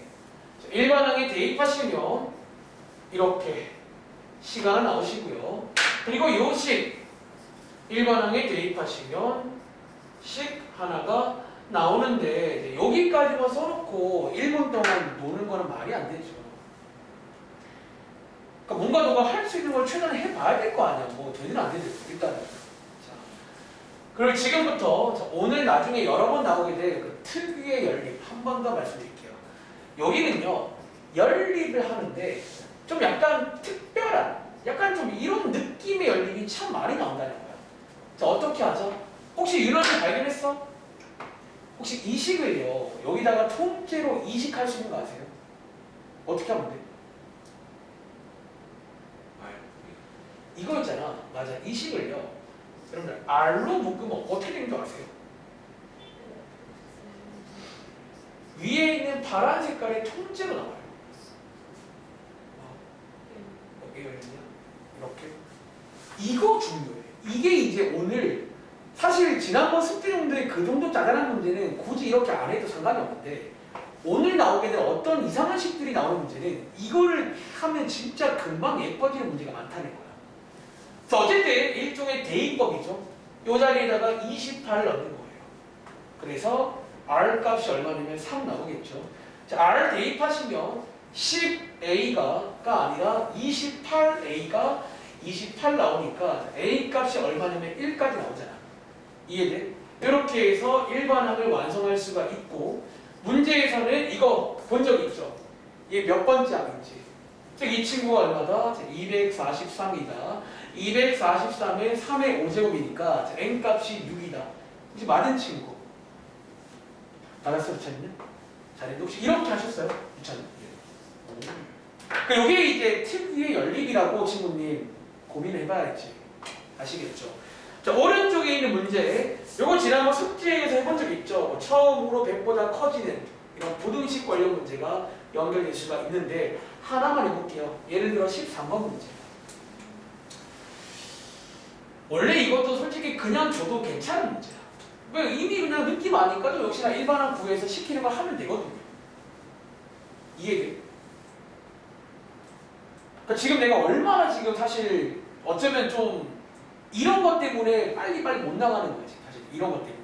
1반항에 대입하시면 이렇게 시간을 나오시고요. 그리고 요식 1반항에 대입하시면 식 하나가 나오는데 여기까지만 써놓고 1분 동안 노는 거는 말이 안 되죠. 그러니까 뭔가 너가 할 수 있는 걸 최대한 해봐야 될 거 아니야. 뭐 되는 안 되는 일단은. 자, 그리고 지금부터 오늘 나중에 여러 번 나오게 될 그 특유의 연립 한 번 더 말씀드릴게요. 여기는요 연립을 하는데 좀 약간 특별한, 약간 좀 이런 느낌의 연립이 참 많이 나온다는 거야. 자, 어떻게 하죠? 혹시 윤원이 발견했어? 혹시 이식을요 여기다가 통째로 이식할 수 있는 거 아세요? 어떻게 하면 돼? 이거 있잖아. 맞아. 이식을요 여러분들 R로 묶으면 어떻게 되는 줄 아세요? 위에 있는 파란 색깔의 통째로 나와요. 이렇게. 이거 중요해. 이게 이제 오늘 사실 지난번 숙제용들의 그 정도 짜잘한 문제는 굳이 이렇게 안 해도 상관이 없는데 오늘 나오게 될 어떤 이상한 식들이 나오는 문제는 이거를 하면 진짜 금방 예뻐지는 문제가 많다는 거야. 그래서 어쨌든 일종의 대입법이죠. 이 자리에다가 28 넣는 거예요. 그래서 R 값이 얼마냐면 3 나오겠죠. 자, R 대입하시면 10A가 아니라 28A가 28 나오니까 A 값이 얼마냐면 1까지 나오잖아. 이해돼? 이렇게 해서 일반항을 완성할 수가 있고 문제에서는 이거 본 적 있죠? 이게 몇 번째 항인지. 즉 이 친구가 얼마다? 243이다. 243에 3의 5제곱이니까 n 값이 6이다. 혹시 맞은 친구? 알았어, 부차님은? 잘했는데 혹시 이렇게 하셨어요? 부차님? 이게 이제 특유의 연립이라고 친구님 고민해봐야지. 아시겠죠? 자, 오른쪽에 있는 문제. 요거 지난번 숙제에서 해본 적 있죠? 처음으로 100보다 커지는 이런 부등식 관련 문제가 연결될 수가 있는데 하나만 해볼게요. 예를 들어 13번 문제. 원래 이것도 솔직히 그냥 줘도 괜찮은 문제야. 이미 그냥 느낌 아니까 또 역시나 일반항 구해서 시키는 걸 하면 되거든요. 이해돼? 그러니까 지금 내가 얼마나 지금 사실 어쩌면 좀 이런 것 때문에 빨리빨리 못 나가는 거지. 사실 이런 것 때문에.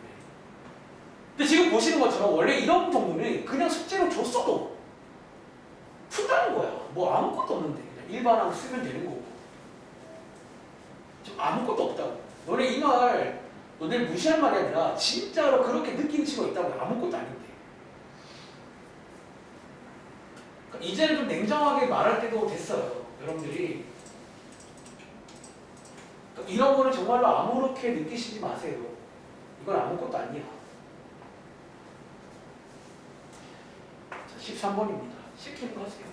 근데 지금 보시는 것처럼 원래 이런 정도는 그냥 숙제로 줬어도 푼다는 거야. 뭐 아무것도 없는데 그냥 일반항 쓰면 되는 거고. 지금 아무것도 없다고. 너네 이 말 너네 무시할 말이 아니라 진짜로 그렇게 느끼는 친구가 있다고 아무것도 아닌데. 그러니까 이제는 좀 냉정하게 말할 때도 됐어요. 여러분들이 그러니까 이런 거는 정말로 아무렇게 느끼시지 마세요. 이건 아무것도 아니야. 자, 13번입니다. 시키는 거 하세요.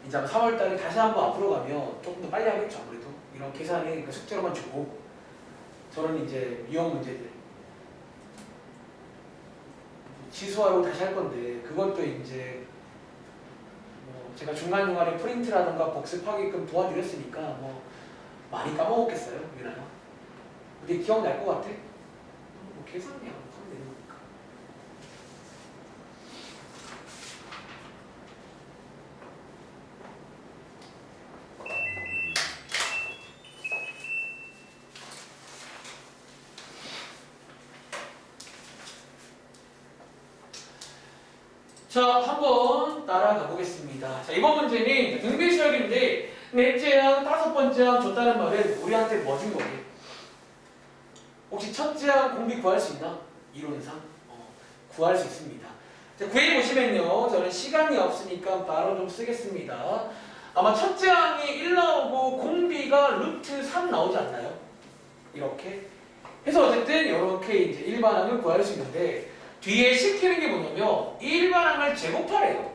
이제 3월달에 다시 한번 앞으로 가면 조금 더 빨리 하겠죠. 아무래도 이런 계산이 그러니까 숙제로만 주고 저는 이제 유형 문제들 취소하고 다시 할 건데 그것도 이제 뭐 제가 중간중간에 프린트라든가 복습하게끔 도와드렸으니까 뭐 많이 까먹었겠어요. 유나야. 근데 기억날 것 같아? 뭐 계산이야. 하면 되는 거니까. 자, 한번 따라가 보겠습니다. 자, 이번 문제는 등비수열인데 넷째 항, 다섯 번째 항 줬다는 말은 우리한테 뭐 준 거게? 혹시 첫째 항 공비 구할 수 있나? 이론상 구할 수 있습니다. 자, 구해 보시면요, 저는 시간이 없으니까 바로 좀 쓰겠습니다. 아마 첫째 항이 1 나오고 공비가 루트 3 나오지 않나요? 이렇게 해서 어쨌든 이렇게 이제 일반항을 구할 수 있는데. 뒤에 시키는 게 뭐냐면 일반항을 제곱하래요.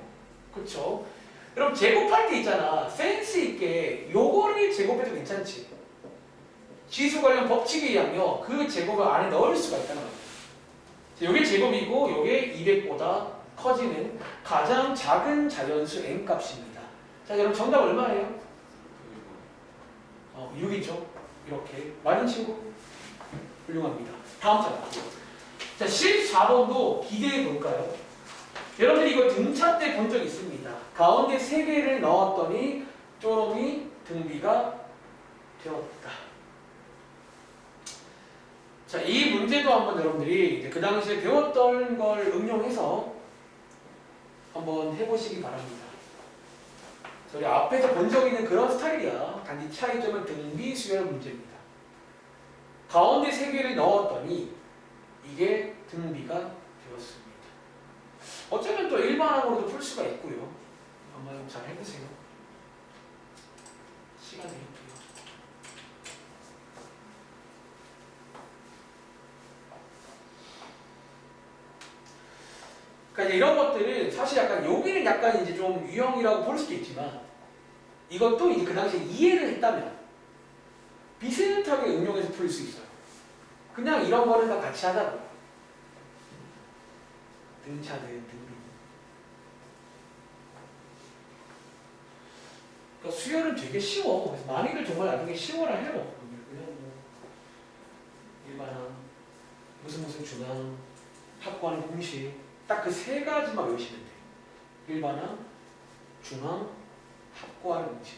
그렇죠? 그럼 제곱할 때 있잖아. 센스 있게 요거를 제곱해도 괜찮지. 지수 관련 법칙에 의하면 그 제곱을 안에 넣을 수가 있다는 거예요. 요게 제곱이고 요게 200보다 커지는 가장 작은 자연수 n 값입니다. 자, 여러분 정답 얼마예요? 6이죠. 이렇게 맞은 친구 훌륭합니다. 다음 차례. 자, 14번도 기대해 볼까요? 여러분들이 이거 등차 때 본 적 있습니다. 가운데 3개를 넣었더니 쪼롬이 등비가 되었다. 자, 이 문제도 한번 여러분들이 이제 그 당시에 배웠던 걸 응용해서 한번 해보시기 바랍니다. 저희 앞에서 본 적 있는 그런 스타일이야. 단지 차이점은 등비 수열 문제입니다. 가운데 3개를 넣었더니 이게 등비가 되었습니다. 어쩌면 또 일반항으로도 풀 수가 있고요. 한번 잘 해보세요. 시간 드릴게요. 그러니까 이제 이런 것들은 사실 약간 여기는 약간 이제 좀 유형이라고 볼 수도 있지만 이것도 이제 그 당시에 이해를 했다면 비슷하게 응용해서 풀 수 있어요. 그냥 이런 거는 다 같이 하자고요. 등차는 등비. 그러니까 수열은 되게 쉬워. 그래서 많이들 정말 나중에 쉬워라 해요. 그냥 뭐 일반항, 무슨 중항, 확고한 공식 딱 그 3가지만 외우시면 돼요. 일반항, 중항, 확고한 공식.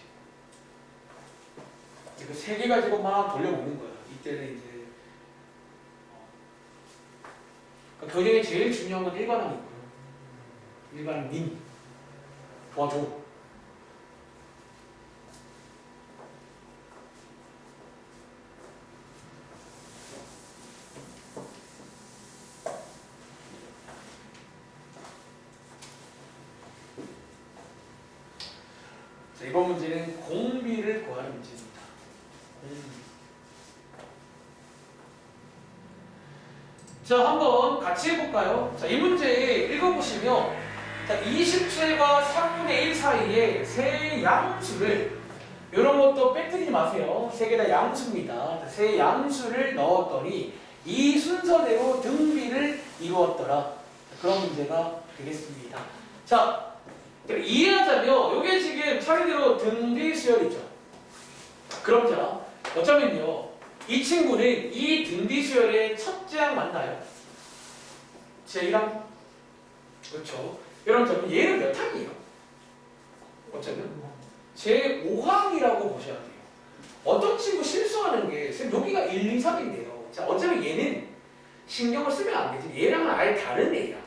그 3개 가지고 막 돌려먹는 거야. 이때는 이제 교재에 제일 중요한 건 일반항이 있고요. 일반항 님 도와줘. 자, 이번 문제는 공비를 구하는 문제입니다. 자, 한번 같이 해볼까요? 자, 이 문제 읽어보시면 자, 20제과 3분의 1 사이에 세 양수를 이런 것도 빼뜨리지 마세요. 3개 다 양수입니다. 세 양수를 넣었더니 이 순서대로 등비를 이루었더라. 자, 그런 문제가 되겠습니다. 자, 이해하자면 이게 지금 차례대로 등비 수열이죠. 그럼 자, 어쩌면요. 이 친구는 이 등비수열의 첫 제항 맞나요? 제1항? 그렇죠. 여러분 얘는 몇 항이에요? 어쩌면 제5항이라고 보셔야 돼요. 어떤 친구 실수하는 게 쌤 여기가 1, 2, 3인데요. 자, 어쩌면 얘는 신경을 쓰면 안 되지. 얘랑은 아예 다른 애야.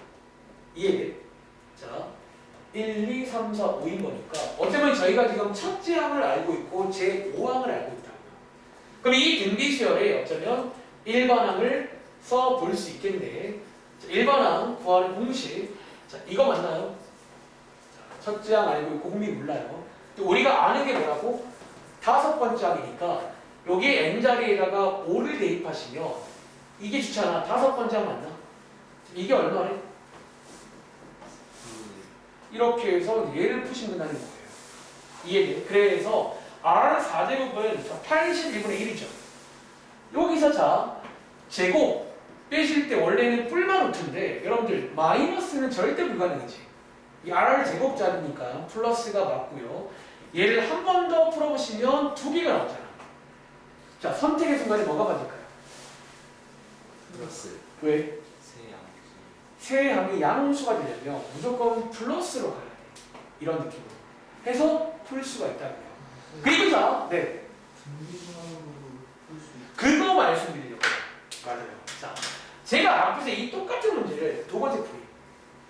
이해돼? 자, 1, 2, 3, 4, 5인 거니까 어쩌면 저희가 지금 첫 제항을 알고 있고 제5항을 알고 있다고요. 그럼 이 등비수열에 어쩌면 1반항을 써볼 수 있겠네. 자, 1반항 구하는 공식. 자, 이거 맞나요? 자, 첫 제항 알고 있고 공식 몰라요. 또 우리가 아는 게 뭐라고? 5번째 항이니까 여기에 n자리에다가 5를 대입하시면 이게 좋잖아. 5번째 항 맞나? 이게 얼마래? 이렇게 해서 얘를 푸시면 된다는 거예요. 이해돼? 그래서 R4제곱은 81분의 1이죠. 여기서 자, 제곱 빼실 때 원래는 뿔만 루트인데 여러분들 마이너스는 절대 불가능하지. 이 R제곱자리니까 플러스가 맞고요. 얘를 한 번 더 풀어보시면 2개가 나오잖아. 자, 선택의 순간에 뭐가 맞을까요? 플러스 왜? 세 항이 양수가 되려면 무조건 플러스로 가야 돼. 이런 느낌으로 해서 풀 수가 있다고요. 그리고 자, 네. 그거 말씀드리려고. 맞아요. 자, 제가 앞에서 이 똑같은 문제를 두 번째 풀이.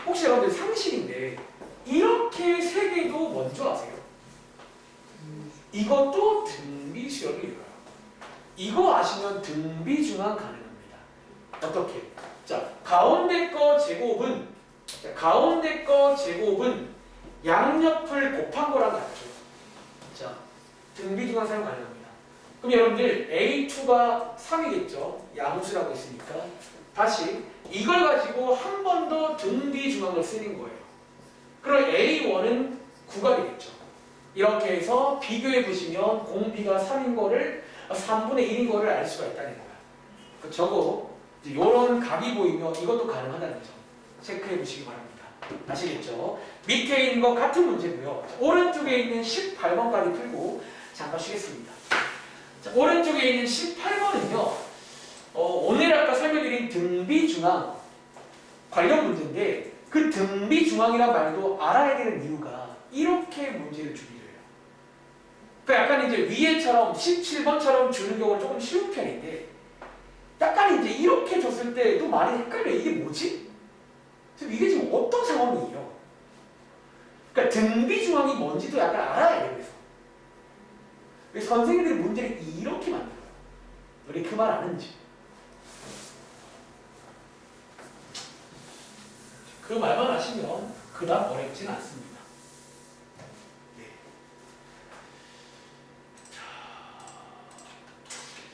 혹시 여러분들 상식인데 이렇게 세 개도 먼저 아세요? 이것도 등비수열을 이뤄요. 이거 아시면 등비중항 가능합니다. 어떻게? 자, 가운데 거 제곱은 양옆을 곱한 거랑 같죠. 자, 등비중항 사용 가능합니다. 그럼 여러분들 A2가 3이겠죠. 양수라고 있으니까. 다시 이걸 가지고 한 번 더 등비중항을 쓰는 거예요. 그럼 A1은 9가 되겠죠. 이렇게 해서 비교해 보시면 공비가 3인 거를 3분의 1인 거를 알 수가 있다는 거야. 저거 이런 각이 보이면 이것도 가능하다는 점 체크해 보시기 바랍니다. 아시겠죠? 밑에 있는 거 같은 문제고요. 오른쪽에 있는 18번까지 풀고 잠깐 쉬겠습니다. 자, 오른쪽에 있는 18번은요. 오늘 아까 설명드린 등비중항 관련 문제인데 그 등비중항이란 말도 알아야 되는 이유가 이렇게 문제를 주기로 해요. 그러니까 약간 이제 위에처럼 17번처럼 주는 경우는 조금 쉬운 편인데 약간 이제 이렇게 줬을 때 또 말이 헷갈려. 이게 뭐지? 이게 지금 어떤 상황이에요? 그러니까 등비중항이 뭔지도 약간 알아야 돼요. 그래서 선생님들이 문제를 이렇게 만들어요. 우리 그 말 아는지? 그 말만 하시면 그다음 어렵진 않습니다. 네.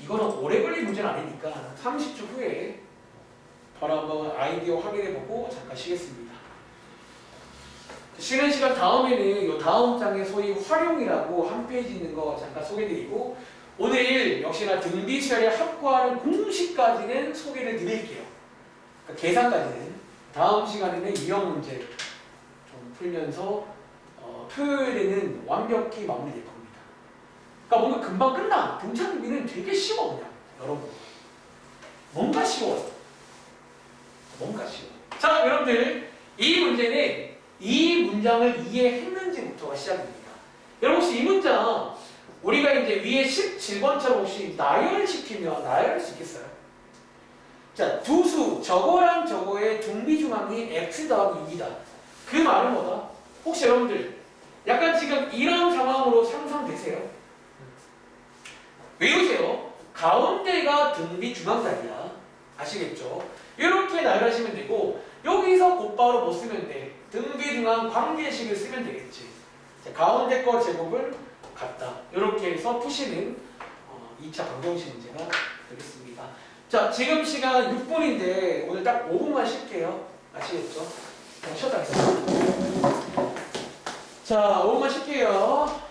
이거는 오래 걸린 문제는 아니니까 30초 후에 바로 한번 아이디어 확인해보고 잠깐 쉬겠습니다. 쉬는 시간 다음에는 이 다음 장에 소위 활용이라고 한 페이지 있는 거 잠깐 소개드리고 오늘 역시나 등비수열에 합구하는 공식까지는 소개를 드릴게요. 그러니까 계산까지는 다음 시간에는 유형 문제 좀 풀면서 토요일에는 완벽히 마무리될 겁니다. 그러니까 뭔가 금방 끝나. 등차등비는 되게 쉬워 그냥 여러분. 뭔가 쉬워요. 뭔가 쉬워. 자, 여러분들 이 문제는 이 문장을 이해했는지부터가 시작입니다. 여러분 혹시 이 문장 우리가 이제 위에 17번처럼 혹시 나열시키면 나열할 수 있겠어요? 자, 두 수 저거랑 저거의 등비중항이 x 더하기 6이다. 그 말은 뭐다? 혹시 여러분들 약간 지금 이런 상황으로 상상되세요? 외우세요. 가운데가 등비중항 자리야. 아시겠죠? 이렇게 나열하시면 되고 여기서 곧바로 뭐 쓰면 돼? 등비중항 관계식을 쓰면 되겠지. 자, 가운데 거 제곱을 같다. 이렇게 해서 푸시는 2차 방정식 문제가 되겠습니다. 자, 지금 시간 6분인데 오늘 딱 5분만 쉴게요. 아시겠죠? 그냥 쉬었다 하겠습니다. 자, 5분만 쉴게요.